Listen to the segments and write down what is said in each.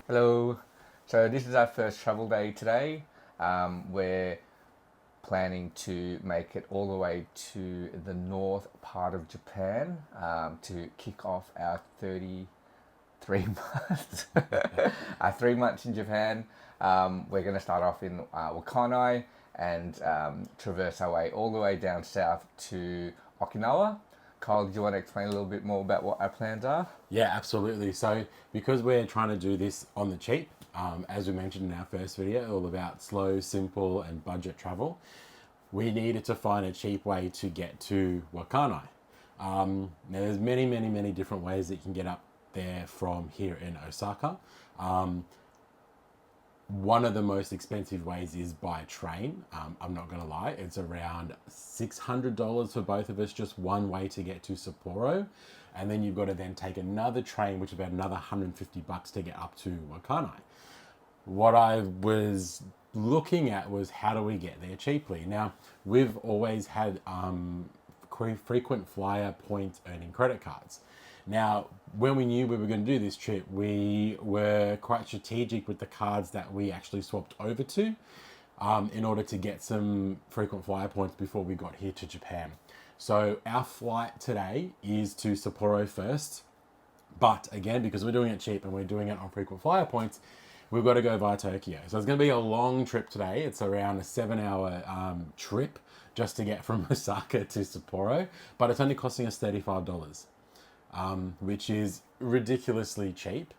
Hello. So this is our first travel day today. We're planning to make it all the way to the north part of Japan to kick off our 33 months. Our 3 months in Japan. We're going to start off in Wakkanai and traverse our way all the way down south to Okinawa. Kyle, do you want to explain a little bit more about what our plans are? Yeah, absolutely. So because we're trying to do this on the cheap, as we mentioned in our first video, all about slow, simple and budget travel, we needed to find a cheap way to get to Wakkanai. Now there's many different ways that you can get up there from here in Osaka. One of the most expensive ways is by train. I'm not going to lie, it's around $600 for both of us, just one way to get to Sapporo. And then you've got to then take another train, which is about another $150 to get up to Wakkanai. What I was looking at was how do we get there cheaply? Now, we've always had frequent flyer point earning credit cards. Now, when we knew we were going to do this trip, we were quite strategic with the cards that we actually swapped over to in order to get some frequent flyer points before we got here to Japan. So our flight today is to Sapporo first, but again, because we're doing it cheap and we're doing it on frequent flyer points, we've got to go via Tokyo. So it's going to be a long trip today. It's around a 7-hour trip just to get from Osaka to Sapporo, but it's only costing us $35. Which is ridiculously cheap,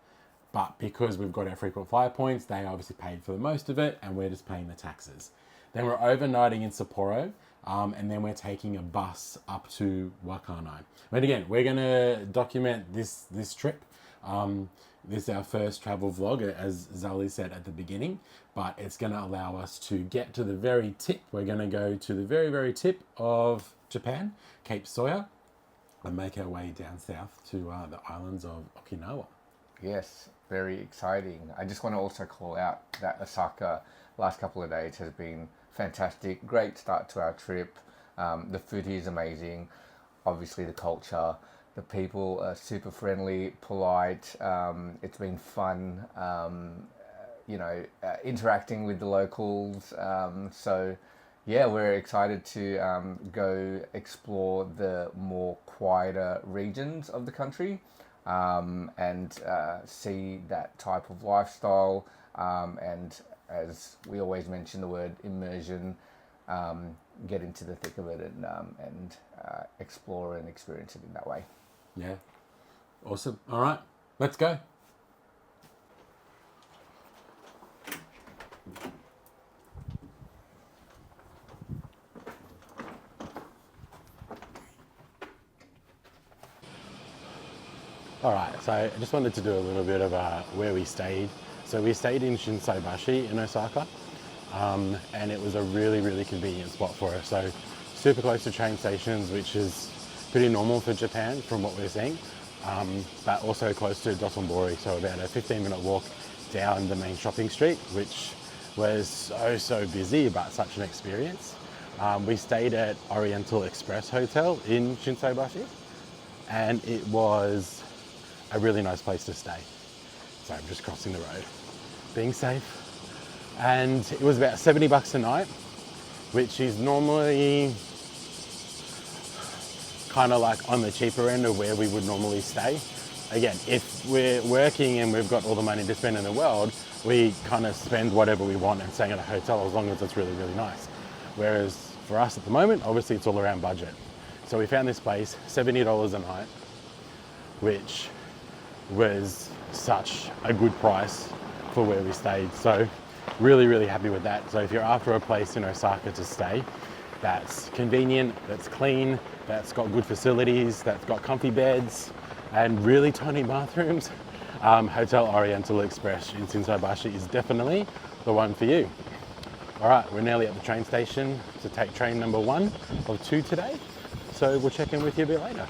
but because we've got our frequent flyer points, they obviously paid for the most of it and we're just paying the taxes. Then we're overnighting in Sapporo, and then we're taking a bus up to Wakkanai. But again, we're going to document this trip. This is our first travel vlog, as Zali said at the beginning, but it's going to allow us to get to the very tip. We're going to go to the very tip of Japan, Cape Soya, and make our way down south to the islands of Okinawa. Yes, very exciting. I just want to also call out that Osaka last couple of days has been fantastic. Great start to our trip. The food here is amazing. Obviously the culture, the people are super friendly, polite. It's been fun, interacting with the locals. So yeah, we're excited to go explore the more quieter regions of the country and see that type of lifestyle. And as we always mention the word immersion, get into the thick of it and explore and experience it in that way. Yeah, awesome. All right, let's go. All right, so I just wanted to do a little bit of where we stayed. So we stayed in Shinsaibashi in Osaka, and it was a really convenient spot for us. So super close to train stations, which is pretty normal for Japan from what we're seeing, but also close to Dotonbori, so about a 15-minute walk down the main shopping street, which was so busy, but such an experience. We stayed at Oriental Express Hotel in Shinsaibashi, and it was a really nice place to stay. So I'm just crossing the road, being safe. And it was about $70 a night, which is normally kind of like on the cheaper end of where we would normally stay. Again, if we're working and we've got all the money to spend in the world, we kind of spend whatever we want and staying at a hotel as long as it's really nice. Whereas for us at the moment, obviously it's all around budget. So we found this place, $70 a night, which was such a good price for where we stayed. So really happy with that. So if you're after a place in Osaka to stay that's convenient, that's clean, that's got good facilities, that's got comfy beds and really tiny bathrooms, Hotel Oriental Express in Shinsaibashi is definitely the one for you. All right, we're nearly at the train station to take train number 1 of 2 today. So we'll check in with you a bit later.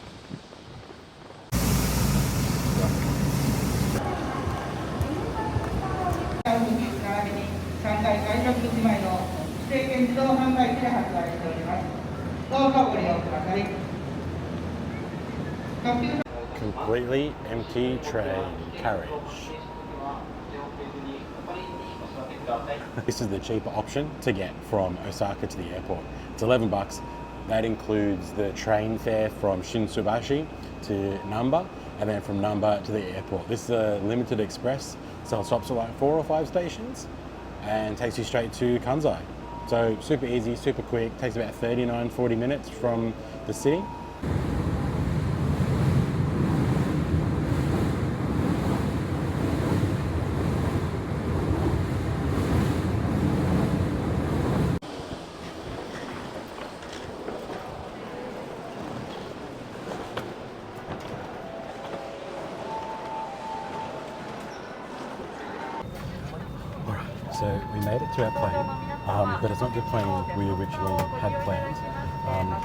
Completely empty train carriage. This is the cheaper option to get from Osaka to the airport. It's $11. That includes the train fare from Shinsubashi to Namba, and then from Namba to the airport. This is a limited express, so it stops at like 4 or 5 stations and takes you straight to Kansai. So super easy, super quick, takes about 39-40 minutes from the city. So we made it to our plane, but it's not the plane we originally had planned.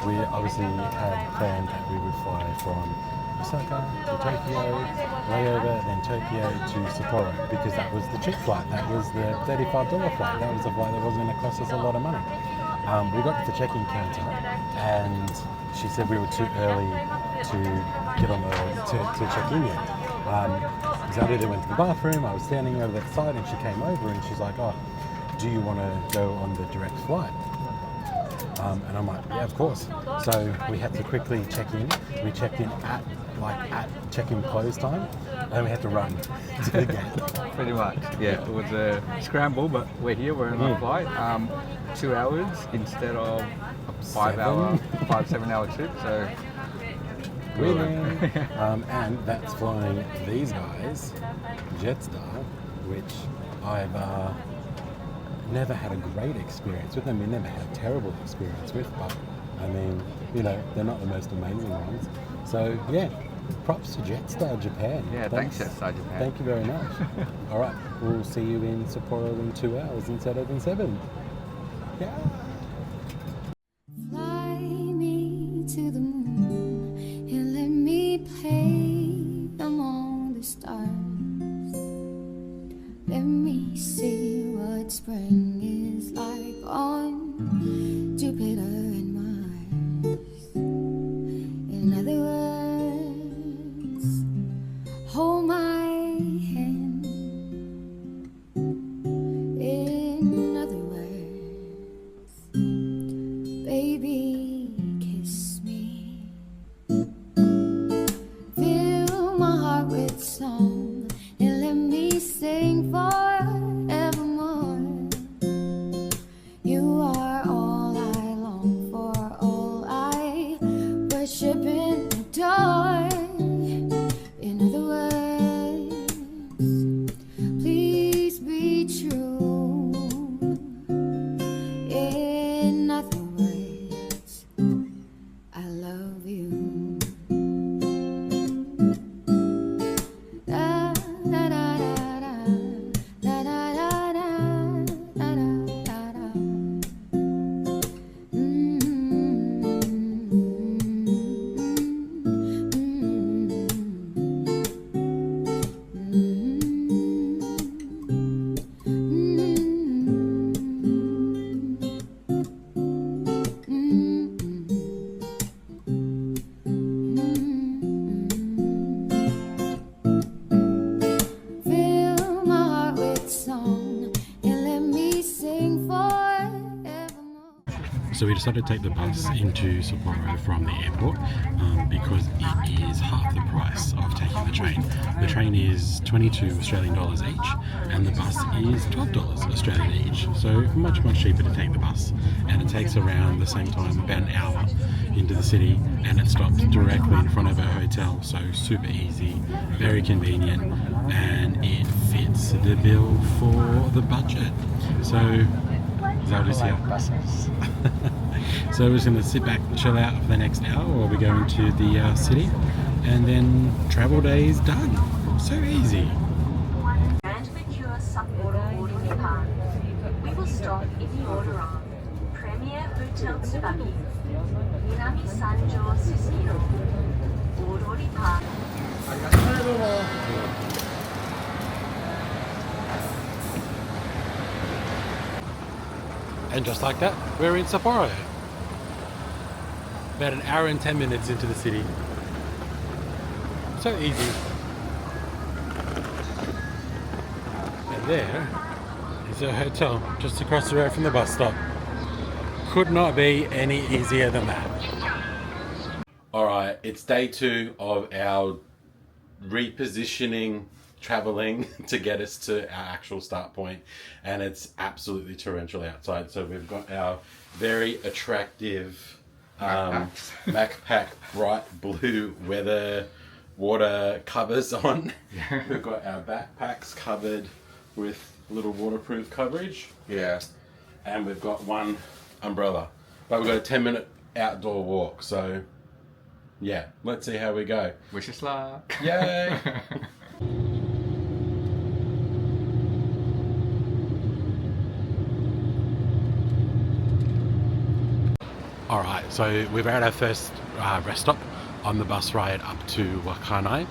We obviously had planned that we would fly from Osaka to Tokyo, layover, then Tokyo to Sapporo, because that was the cheap flight. That was the $35 flight. That was the flight that wasn't going to cost us a lot of money. We got to the check-in counter, and she said we were too early to get on to check in yet. Xavier then went to the bathroom, I was standing over that side, and she came over and she's like, oh, do you want to go on the direct flight? And I'm like, yeah, of course. So we had to quickly check in. We checked in at check-in close time, and we had to run to the gate. Pretty much, yeah. It was a scramble, but we're here, we're on the flight. 2 hours instead of a 7 hour trip, so winning. And that's flying these guys, Jetstar, which I've never had a great experience with them. We never had a terrible experience with, but I mean, you know, they're not the most amazing ones. So yeah, props to Jetstar Japan. yeah, thanks Jetstar Japan. Thank you very much. All right, we'll see you in Sapporo in 2 hours instead of in 7. Yeah. Fly me to the moon and let me play among the stars. Let me see what spring is like on Jupiter and Mars. In other words, hold my hand. In other words, baby, kiss me. Fill my heart with song and let me sing forevermore. You are all I long for, all I worship and adore. In other words, please be true. In other words, I love you. Da, da, da, da, da, da, da, da, da, da, da, da. Fill my heart with song and let me sing forevermore. So we decided to take the bus into Sapporo from the airport because it is half the price of taking the train. The train is 22 Australian dollars each, and the bus is $12 Australian each. So much cheaper to take the bus, and it takes around the same time, about an hour into the city, and it stops directly in front of our hotel. So super easy, very convenient, and it fits the bill for the budget. So Zelda's here. Buses. So we're just going to sit back and chill out for the next hour while we go into the city, and then travel day is done. So easy. And secure Sapporo Ori Japan. We will stop in the order of Premier Hotel Tsubaki, Minami Sanjo Sushiro, Orori Park. And just like that, we're in Sapporo. About an hour and 10 minutes into the city. So easy. And there Is a hotel just across the road from the bus stop. Could not be any easier than that. Alright, it's day 2 of our repositioning, traveling to get us to our actual start point, and it's absolutely torrential outside. So we've got our very attractive MacPack bright blue weather water covers on. We've got our backpacks covered with little waterproof coverage. Yeah. And we've got one umbrella. But we've got a 10-minute outdoor walk, so yeah, let's see how we go. Wish us luck. Yay! Alright, so we're at our first rest stop on the bus ride up to Wakkanai.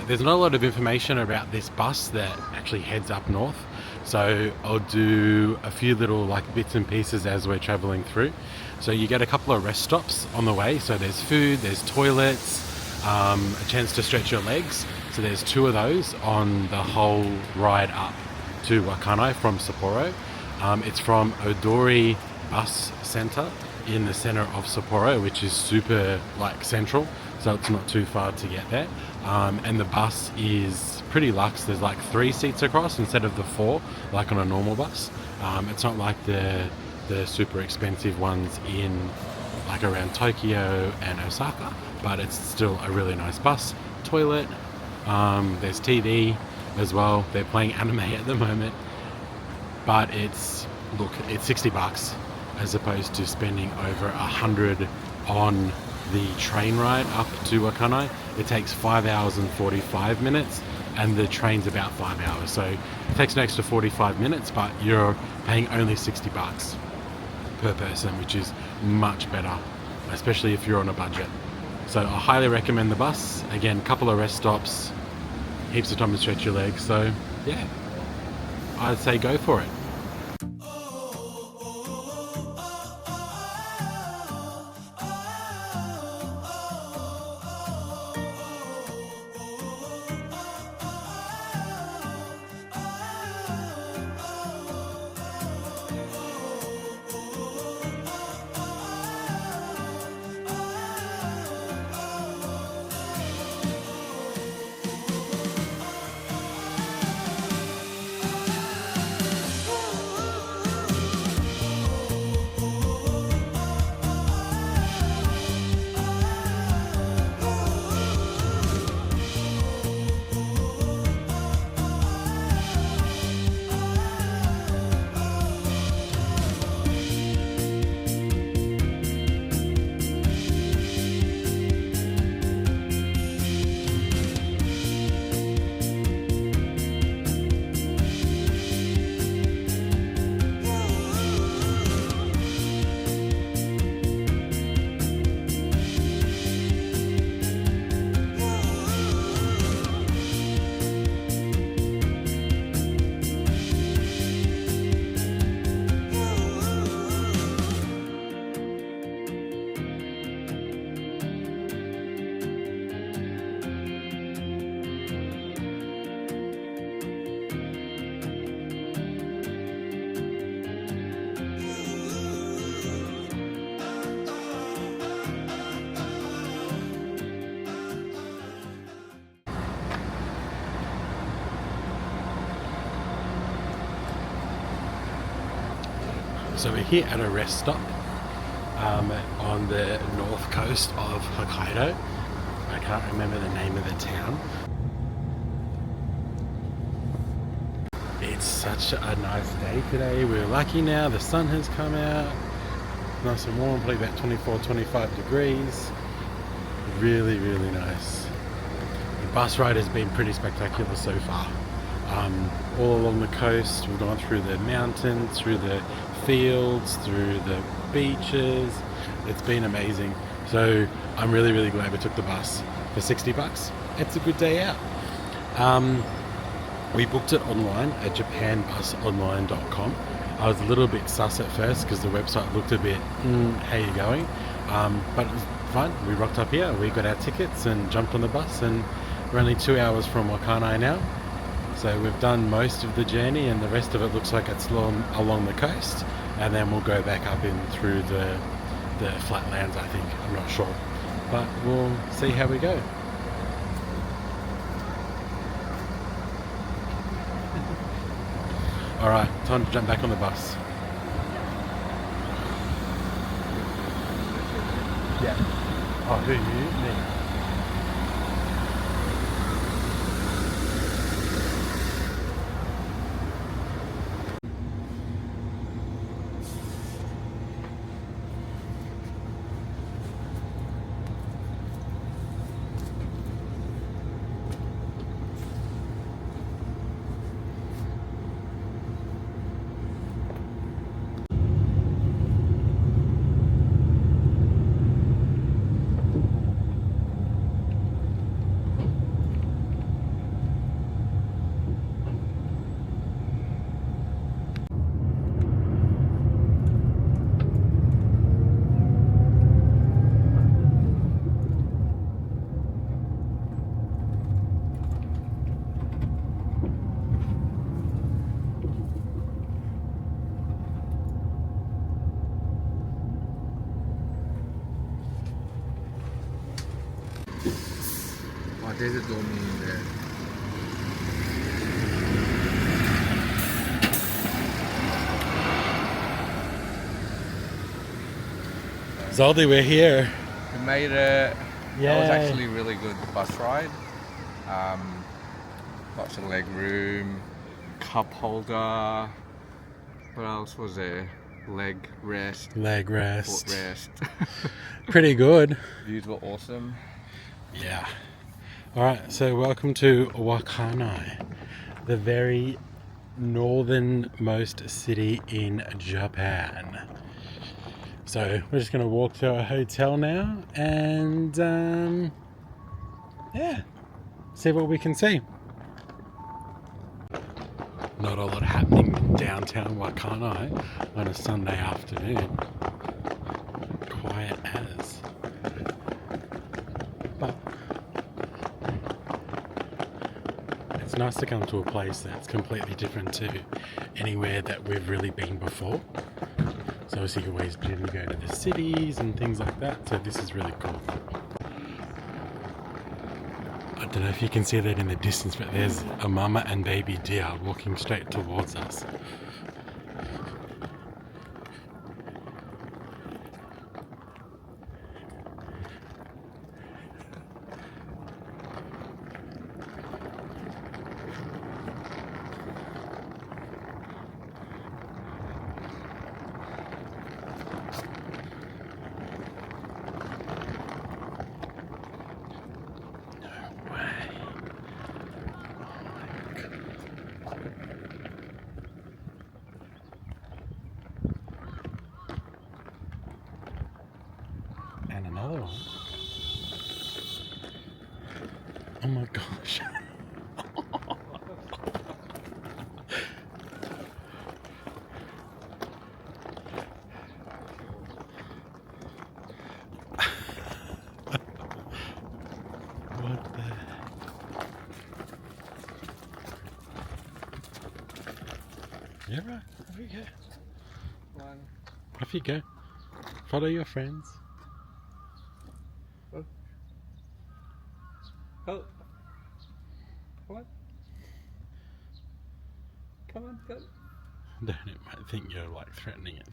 There's not a lot of information about this bus that actually heads up north, so I'll do a few little bits and pieces as we're traveling through. So you get a couple of rest stops on the way, so there's food, there's toilets, a chance to stretch your legs. So there's 2 of those on the whole ride up to Wakkanai from Sapporo. It's from Odori Bus Center in the center of Sapporo, which is super central, so it's not too far to get there. And the bus is pretty luxe. There's 3 seats across instead of the 4 like on a normal bus. It's not like the super expensive ones in around Tokyo and Osaka, but it's still a really nice bus. Toilet, there's TV as well. They're playing anime at the moment, but it's $60 as opposed to spending over $100 on the train ride up to Wakkanai. It takes 5 hours and 45 minutes, and the train's about 5 hours, so it takes an extra 45 minutes, but you're paying only $60 per person, which is much better, especially if you're on a budget. So I highly recommend the bus. Again, couple of rest stops, heaps of time to stretch your legs, so yeah, I'd say go for it. So we're here at a rest stop on the north coast of Hokkaido. I can't remember the name of the town. It's such a nice day today. We're lucky now, the sun has come out. Nice and warm, probably about 24, 25 degrees. Really, really nice. The bus ride has been pretty spectacular so far. All along the coast, we've gone through the mountains, through the fields, through the beaches. It's been amazing. So I'm really, really glad we took the bus for $60. It's a good day out. We booked it online at japanbusonline.com. I was a little bit sus at first because the website looked a bit, how you going? But it was fun. We rocked up here, we got our tickets and jumped on the bus, and we're only 2 hours from Wakkanai now. So we've done most of the journey, and the rest of it looks like it's along the coast, and then we'll go back up in through the flatlands, I think. I'm not sure, but we'll see how we go. All right, time to jump back on the bus. Yeah. Oh, who you? Me. Oh, there's a dormy in there. Zaldi, we're here. We made it. Yeah. That was actually a really good bus ride. Lots of leg room, cup holder. What else was there? Leg rest, Leg foot rest. rest. Pretty good. Views were awesome. Yeah. Alright, so welcome to Wakkanai, the very northernmost city in Japan. So we're just going to walk to our hotel now and yeah, see what we can see. Not a lot happening in downtown Wakkanai on a Sunday afternoon. Quiet as. But it's nice to come to a place that's completely different to anywhere that we've really been before. So obviously you always generally go to the cities and things like that, so this is really cool. I don't know if you can see that in the distance, but there's a mama and baby deer walking straight towards us. And another one. Oh my gosh. What the? Yeah, right. Off you go. One. Off you go. Follow your friends. Oh. Oh. Come on. Come on, go. Then it might think you're like threatening it.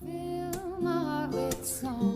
Fill my heart with song.